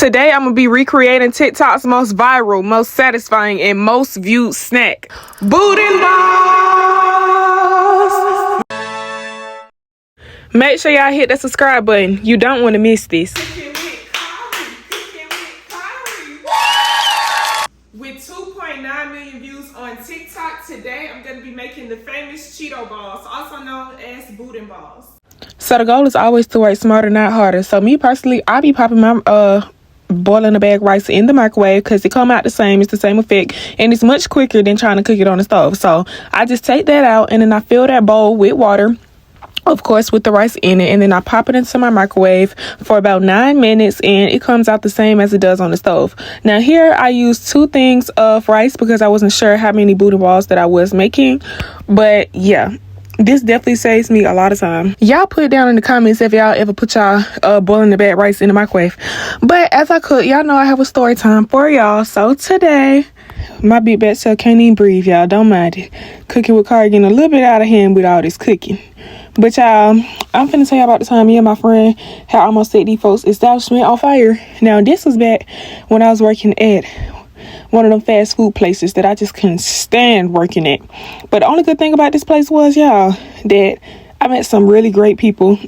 Today, I'm going to be recreating TikTok's most viral, most satisfying, and most viewed snack. Boudin balls! Make sure y'all hit that subscribe button. You don't want to miss this. With 2.9 million views on TikTok, today I'm going to be making the famous Cheeto balls, also known as Boudin balls. So the goal is always to work smarter, not harder. So me personally, I be popping my boiling the bag rice in the microwave because it come out the same. It's the same effect, and it's much quicker than trying to cook it on the stove. So I just take that out, and then I fill that bowl with water, of course, with the rice in it, and then I pop it into my microwave for about 9 minutes, and it comes out the same as it does on the stove. Now here I used 2 things of rice because I wasn't sure how many Boudin balls that I was making, but yeah, this definitely saves me a lot of time. Y'all put it down in the comments if y'all ever put y'all boiling the bag rice in the microwave. But as I cook, y'all know I have a story time for y'all. So today, my big bad self can't even breathe, y'all. Don't mind it. Cooking with Kari getting a little bit out of hand with all this cooking. But y'all, I'm finna tell y'all about the time me and my friend had almost set these folks' establishment on fire. Now, this was back when I was working at one of them fast food places that I just couldn't stand working at. But the only good thing about this place was, y'all, that I met some really great people.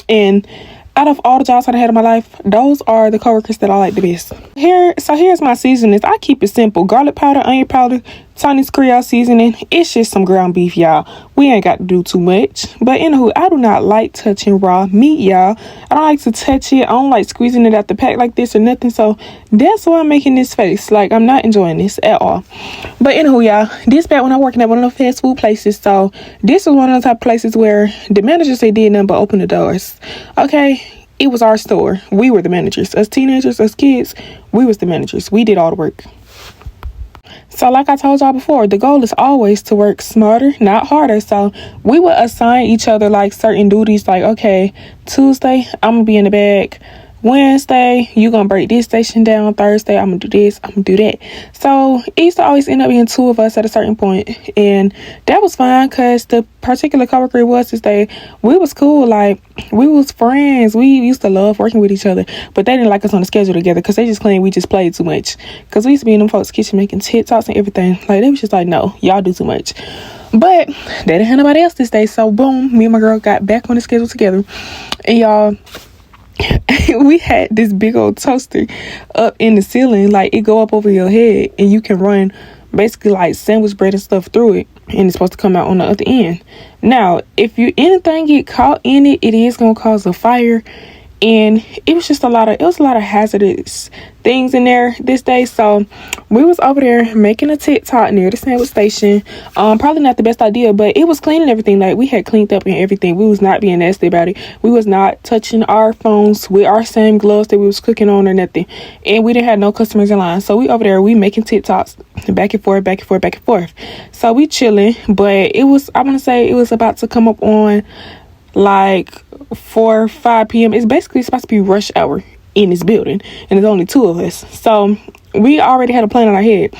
And out of all the jobs I had in my life, those are the coworkers that I like the best. Here's my seasonings. I keep it simple. Garlic powder, onion powder, Chinese Creole seasoning. It's just some ground beef, y'all. We ain't got to do too much. But anywho, I do not like touching raw meat, y'all. I don't like to touch it. I don't like squeezing it out the pack like this or nothing. So that's why I'm making this face. Like, I'm not enjoying this at all. But anywho, y'all, this back when I'm working at one of the fast food places. So this was one of the type of places where the managers, they did nothing but open the doors. Okay? It was our store. We were the managers. Us teenagers, us kids, we was the managers. We did all the work. So like I told y'all before, the goal is always to work smarter, not harder. So we would assign each other like certain duties, like, okay, Tuesday, I'm going to be in the bag. Wednesday, you gonna break this station down. Thursday, I'm gonna do this, I'm gonna do that. So it used to always end up being 2 of us at a certain point, and that was fine because the particular coworker we was cool, like we was friends. We used to love working with each other, but they didn't like us on the schedule together because they just claimed we just played too much. Because we used to be in them folks' kitchen making TikToks and everything. Like they was just like, no, y'all do too much. But they didn't have nobody else this day, so boom, me and my girl got back on the schedule together, and y'all. We had this big old toaster up in the ceiling, like it go up over your head, and you can run basically like sandwich bread and stuff through it, and it's supposed to come out on the other end. Now, if anything get caught in it, it is gonna cause a fire. And it was a lot of hazardous things in there this day. So we was over there making a TikTok near the sandwich station. Probably not the best idea, but it was clean and everything. Like we had cleaned up and everything. We was not being nasty about it. We was not touching our phones with our same gloves that we was cooking on or nothing. And we didn't have no customers in line. So we over there, we making TikToks back and forth. So we chilling, but I want to say it was about to come up on like 4 or 5 p.m. It's basically supposed to be rush hour in this building, and there's only 2 of us. So we already had a plan in our head.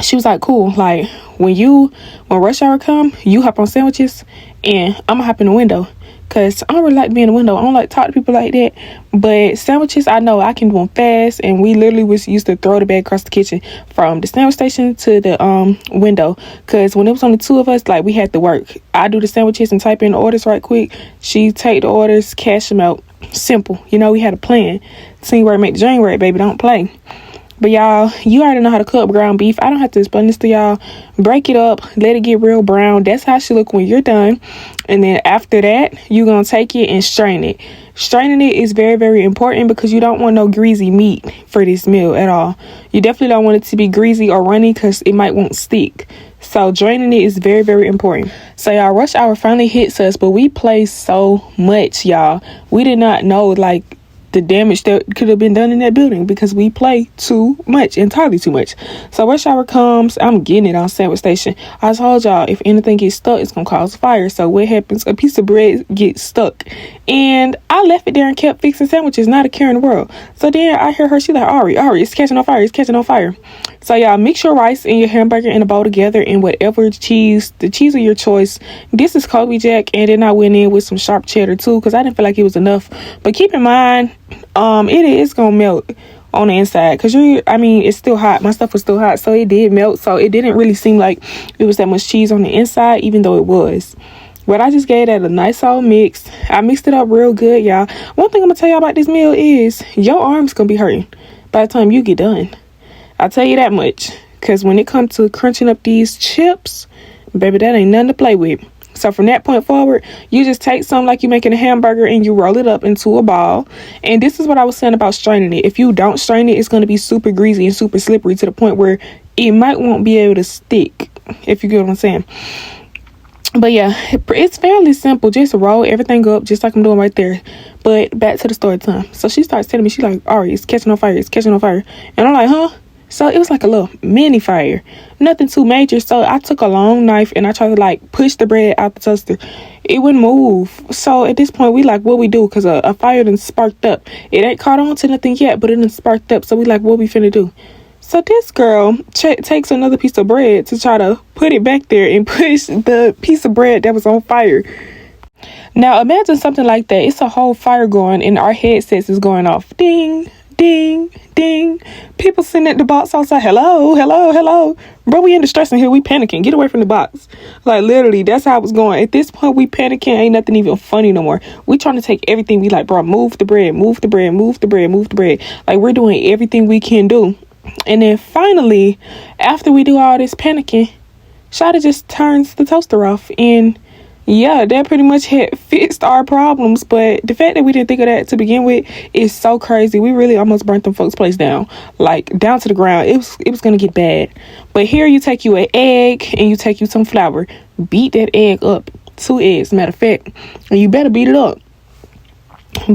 She was like, cool, like when rush hour come, you hop on sandwiches and I'm gonna hop in the window. Cause I don't really like to be in the window. I don't like to talk to people like that. But sandwiches, I know I can do them fast. And we literally used to throw the bag across the kitchen from the sandwich station to the window. Cause when it was only 2 of us, like we had to work. I do the sandwiches and type in the orders right quick. She take the orders, cash them out. Simple. You know, we had a plan. Teamwork make the dream work, baby. Don't play. But y'all, you already know how to cook ground beef. I don't have to explain this to y'all. Break it up, let it get real brown. That's how it should look when you're done. And then after that, you're going to take it and strain it. Straining it is very, very important because you don't want no greasy meat for this meal at all. You definitely don't want it to be greasy or runny because it might won't stick. So draining it is very, very important. So y'all, rush hour finally hits us, but we play so much, y'all. We did not know, like, the damage that could have been done in that building because we play too much, entirely too much. So rush hour comes, I'm getting it on sandwich station. I told y'all if anything gets stuck, it's gonna cause fire. So what happens? A piece of bread gets stuck, and I left it there and kept fixing sandwiches, not a care in the world. So then I hear her, she like, Ari, it's catching on fire. So y'all, mix your rice and your hamburger in a bowl together, and whatever the cheese of your choice. This is Colby Jack, and then I went in with some sharp cheddar too because I didn't feel like it was enough. But keep in mind, it is gonna melt on the inside, because it's still hot. My stuff was still hot, so it did melt. So it didn't really seem like it was that much cheese on the inside, even though it was. But I just gave that a nice old mix. I mixed it up real good, y'all. One thing I'm gonna tell y'all about this meal is your arm's gonna be hurting by the time you get done. I'll tell you that much, because when it comes to crunching up these chips, baby, that ain't nothing to play with. So from that point forward, you just take some like you're making a hamburger and you roll it up into a ball. And this is what I was saying about straining it. If you don't strain it, it's going to be super greasy and super slippery to the point where it won't be able to stick, if you get what I'm saying. But yeah, it's fairly simple. Just roll everything up just like I'm doing right there. But back to the story time. So she starts telling me, she's like, Ari, it's catching on fire. It's catching on fire. And I'm like, huh? So it was like a little mini fire, nothing too major. So I took a long knife and I tried to like push the bread out the toaster. It wouldn't move. So at this point, we like, what we do? Because a fire done sparked up. It ain't caught on to nothing yet, but it done sparked up. So we like, what we finna do? So this girl takes another piece of bread to try to put it back there and push the piece of bread that was on fire. Now imagine something like that. It's a whole fire going and our headsets is going off. Ding, ding, ding. People sitting at the box outside. Hello, hello, hello. Bro, we in distress in here. We panicking. Get away from the box. Like literally, that's how it was going. At this point, we panicking. Ain't nothing even funny no more. We trying to take everything. We like, bro, move the bread, move the bread, move the bread, move the bread. Like we're doing everything we can do. And then finally, after we do all this panicking, Shada just turns the toaster off. And yeah, that pretty much had fixed our problems. But the fact that we didn't think of that to begin with is so crazy. We really almost burnt them folks' place down, like down to the ground. It was gonna get bad. But here you take you an egg and you take you some flour. Beat that egg up. 2 eggs, matter of fact. And you better beat it up.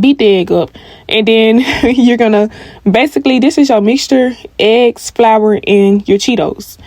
Beat the egg up, and then you're gonna basically, this is your mixture: eggs, flour, and your Cheetos.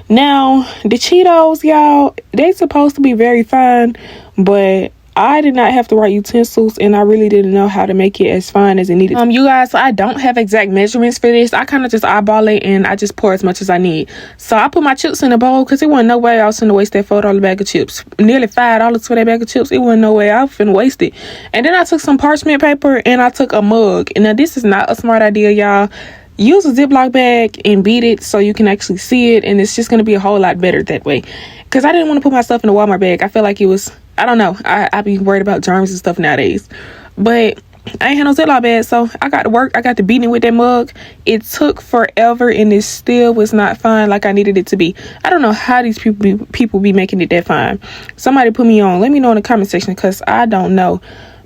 Now the Cheetos, y'all, they supposed to be very fine, but I did not have the right utensils and I really didn't know how to make it as fine as it needed. You guys, so I don't have exact measurements for this. I kind of just eyeball it and I just pour as much as I need. So I put my chips in a bowl because it wasn't no way I was finna waste that $4 bag of chips. Nearly $5 for that bag of chips. It wasn't no way I was finna waste it. And then I took some parchment paper and I took a mug. And now this is not a smart idea, y'all. Use a Ziploc bag and beat it so you can actually see it, and it's just going to be a whole lot better that way. Because I didn't want to put my stuff in a Walmart bag. I feel like it was, I don't know, I be worried about germs and stuff nowadays. But I ain't had no Ziploc bag, so I got to work. I got to beat it with that mug. It took forever, and it still was not fine like I needed it to be. I don't know how these people be making it that fine. Somebody put me on. Let me know in the comment section, because I don't know.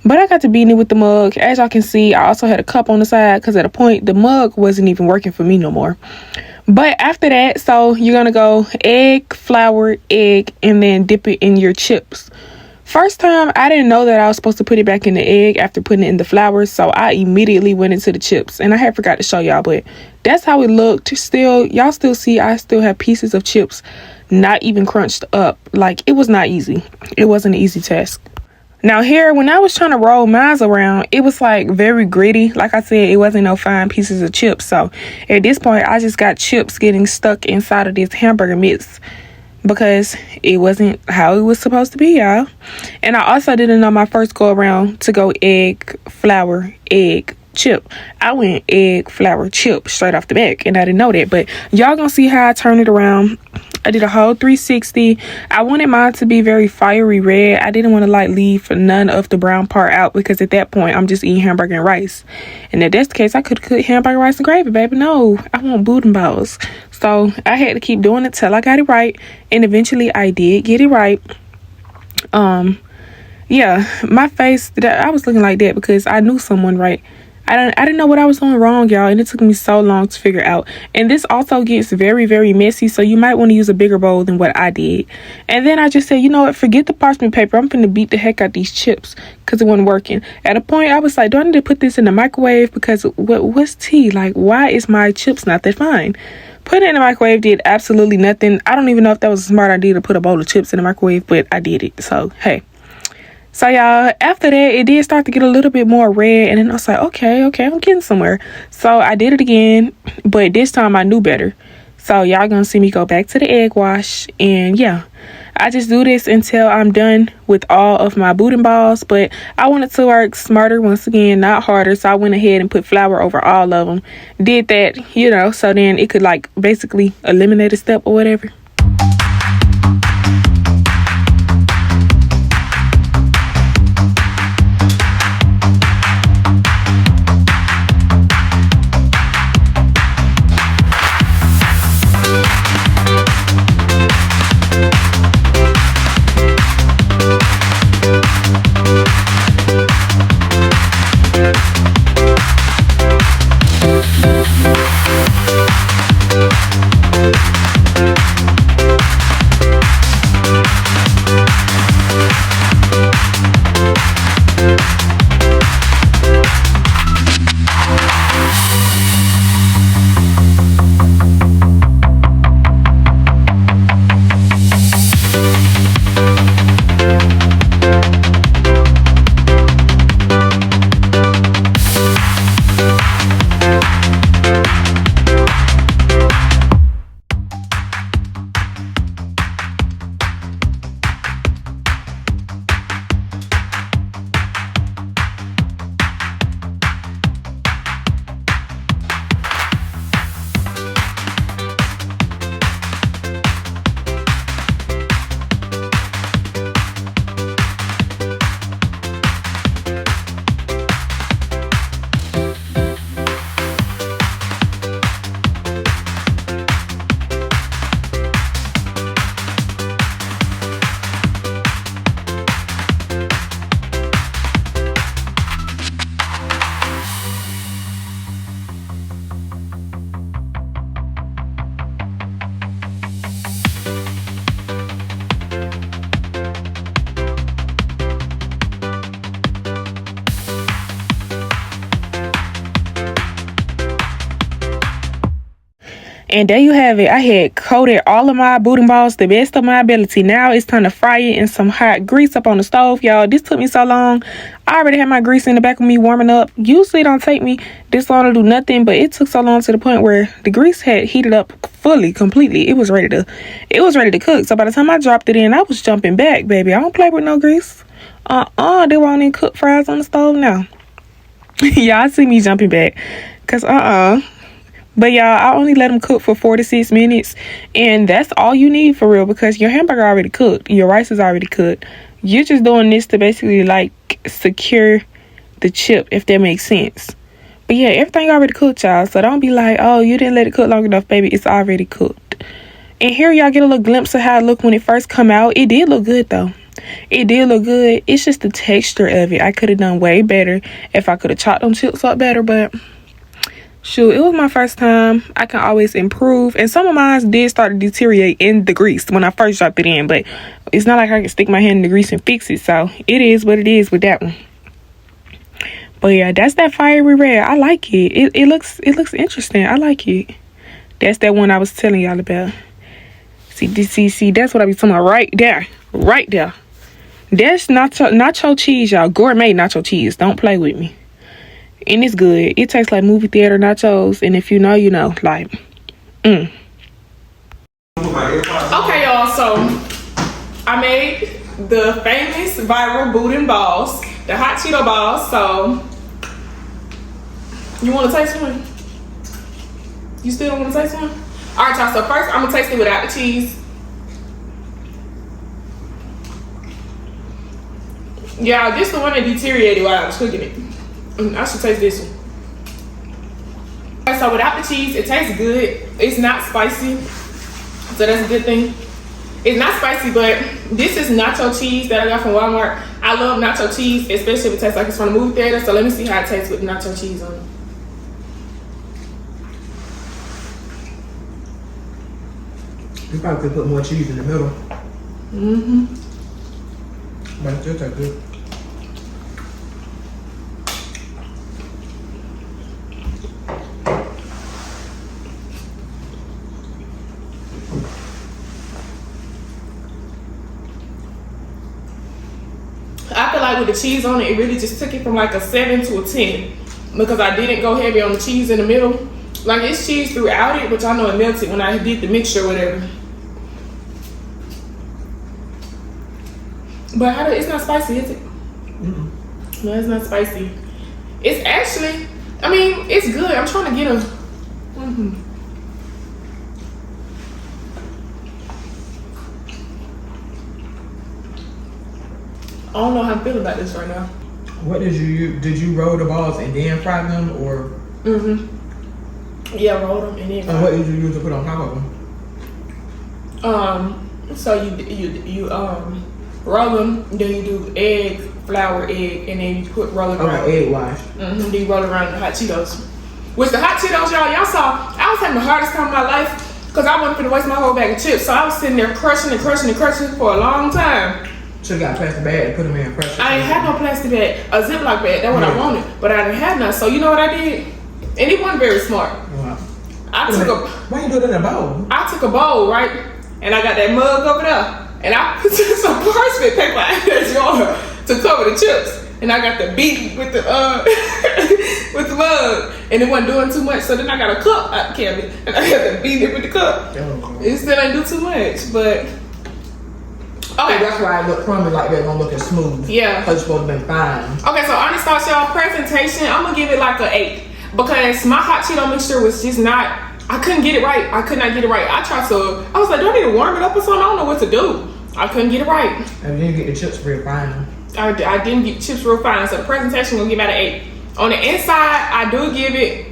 But I got to beat it with the mug. As y'all can see, I also had a cup on the side because at a point, the mug wasn't even working for me no more. But after that, so you're going to go egg, flour, egg, and then dip it in your chips. First time, I didn't know that I was supposed to put it back in the egg after putting it in the flour. So I immediately went into the chips. And I had forgot to show y'all, but that's how it looked. Still, y'all still see I still have pieces of chips not even crunched up. Like, it was not easy. It wasn't an easy task. Now here, when I was trying to roll mine around, it was like very gritty. Like I said, it wasn't no fine pieces of chips. So at this point, I just got chips getting stuck inside of this hamburger mix because it wasn't how it was supposed to be, y'all. And I also didn't know my first go around to go egg, flour, egg, chip. I went egg, flour, chip straight off the back, and I didn't know that. But y'all gonna see how I turn it around. I did a whole 360. I wanted mine to be very fiery red. I didn't want to like leave none of the brown part out because at that point I'm just eating hamburger and rice. And if that's the case, I could cook hamburger, rice, and gravy, baby. No, I want Boudin balls. So I had to keep doing it till I got it right, and eventually I did get it right. Yeah, my face, I was looking like that because I knew someone right. I didn't know what I was doing wrong, y'all, and it took me so long to figure out. And this also gets very, very messy, so you might want to use a bigger bowl than what I did. And then I just said, you know what, forget the parchment paper. I'm finna beat the heck out these chips because it wasn't working. At a point, I was like, do I need to put this in the microwave? Because what's tea? Like, why is my chips not that fine? Putting it in the microwave did absolutely nothing. I don't even know if that was a smart idea to put a bowl of chips in the microwave, but I did it. So, hey. So, y'all, after that, it did start to get a little bit more red. And then I was like, okay, I'm getting somewhere. So, I did it again. But this time, I knew better. So, y'all gonna see me go back to the egg wash. And, yeah, I just do this until I'm done with all of my Boudin balls, but I wanted to work smarter once again, not harder, so I went ahead and put flour over all of them. Did that, you know, so then it could like basically eliminate a step or whatever. And there you have it. I had coated all of my Boudin balls the best of my ability. Now it's time to fry it in some hot grease up on the stove, y'all. This took me so long. I already had my grease in the back of me warming up. Usually it don't take me this long to do nothing, but it took so long to the point where the grease had heated up fully, completely. It was ready to cook. So by the time I dropped it in, I was jumping back, baby. I don't play with no grease. They won't even cook fries on the stove now. Y'all see me jumping back. Cause But y'all, I only let them cook for 4 to 6 minutes. And that's all you need for real, because your hamburger already cooked. Your rice is already cooked. You're just doing this to basically like secure the chip, if that makes sense. But yeah, everything already cooked, y'all. So don't be like, oh, you didn't let it cook long enough, baby. It's already cooked. And here y'all get a little glimpse of how it looked when it first come out. It did look good though. It did look good. It's just the texture of it. I could have done way better if I could have chopped them chips up better, but shoot, it was my first time. I can always improve. And some of mine did start to deteriorate in the grease when I first dropped it in. But it's not like I can stick my hand in the grease and fix it. So it is what it is with that one. But yeah, that's that fiery red. I like it. It looks interesting. I like it. That's that one I was telling y'all about. See, that's what I be talking about right there. Right there. That's nacho cheese, y'all. Gourmet nacho cheese. Don't play with me. And it's good. It tastes like movie theater nachos. And if you know, you know. Like, Okay, y'all. So, I made the famous viral Boudin balls. The hot Cheeto balls. So, you want to taste one? You still don't want to taste one? Alright, y'all. So, first, I'm going to taste it without the cheese. Yeah, this is the one that deteriorated while I was cooking it. I should taste this one. Okay, so without the cheese, it tastes good. It's not spicy, so that's a good thing. It's not spicy, but this is nacho cheese that I got from Walmart. I love nacho cheese, especially if it tastes like it's from the movie theater. So let me see how it tastes with nacho cheese on it. You probably could put more cheese in the middle. Mm-hmm. But it still tastes good. I feel like with the cheese on it, it really just took it from like a 7 to a 10 because I didn't go heavy on the cheese in the middle. Like it's cheese throughout it, which I know it melted when I did the mixture or whatever. But it's not spicy, is it? Mm-mm. No, it's not spicy. It's actually, I mean, it's good. I'm trying to get a. I don't know how I feel about this right now. What did you use? Did you roll the balls and then fry them, or? Yeah, roll them and then. And what did you use to put on top of them? So you roll them, then you do egg, flour, egg, and then you roll it around. Okay, egg wash. Then you roll it around the hot Cheetos. Which the hot Cheetos, y'all saw, I was having the hardest time of my life because I wasn't finna waste my whole bag of chips. So I was sitting there crushing for a long time. Should have got a plastic bag and put them in pressure. I ain't had no plastic bag, a Ziploc bag. That's what I wanted, but I didn't have none. So you know what I did? And it wasn't very smart. Wow. Why you do that in a bowl? I took a bowl, right, and I got that mug over there, and I put some parchment paper in that jar to cover the chips, and I got the beat with the with the mug, and it wasn't doing too much. So then I got a cup out the cabinet, and I had to beat it with the cup. It still ain't do too much, but. Okay. So that's why it look crummy like that, gonna look as smooth. Yeah. Because it's supposed to be fine. Okay, so honest thoughts, y'all, presentation, I'm gonna give it like an 8. Because my hot Cheeto mixture was just not, I couldn't get it right. I could not get it right. I was like, do I need to warm it up or something? I don't know what to do. I couldn't get it right. And you didn't get the chips real fine. I didn't get chips real fine, so the presentation gonna give it an 8. On the inside, I do give it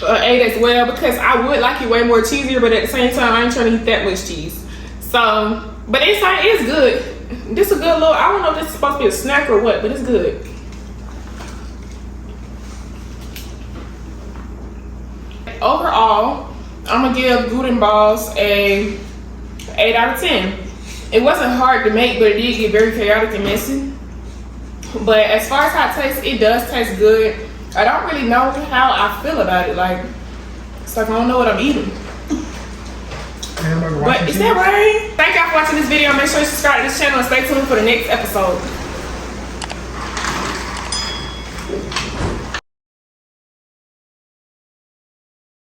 an 8 as well because I would like it way more cheesier, but at the same time, I ain't trying to eat that much cheese. So, but inside is good. This is a good little, I don't know if this is supposed to be a snack or what, but it's good. Overall, I'm gonna give Boudin balls a 8 out of 10. It wasn't hard to make, but it did get very chaotic and messy. But as far as how it tastes, it does taste good. I don't really know how I feel about it. Like, it's like I don't know what I'm eating. But is that right? Thank y'all for watching this video. Make sure you subscribe to this channel and stay tuned for the next episode.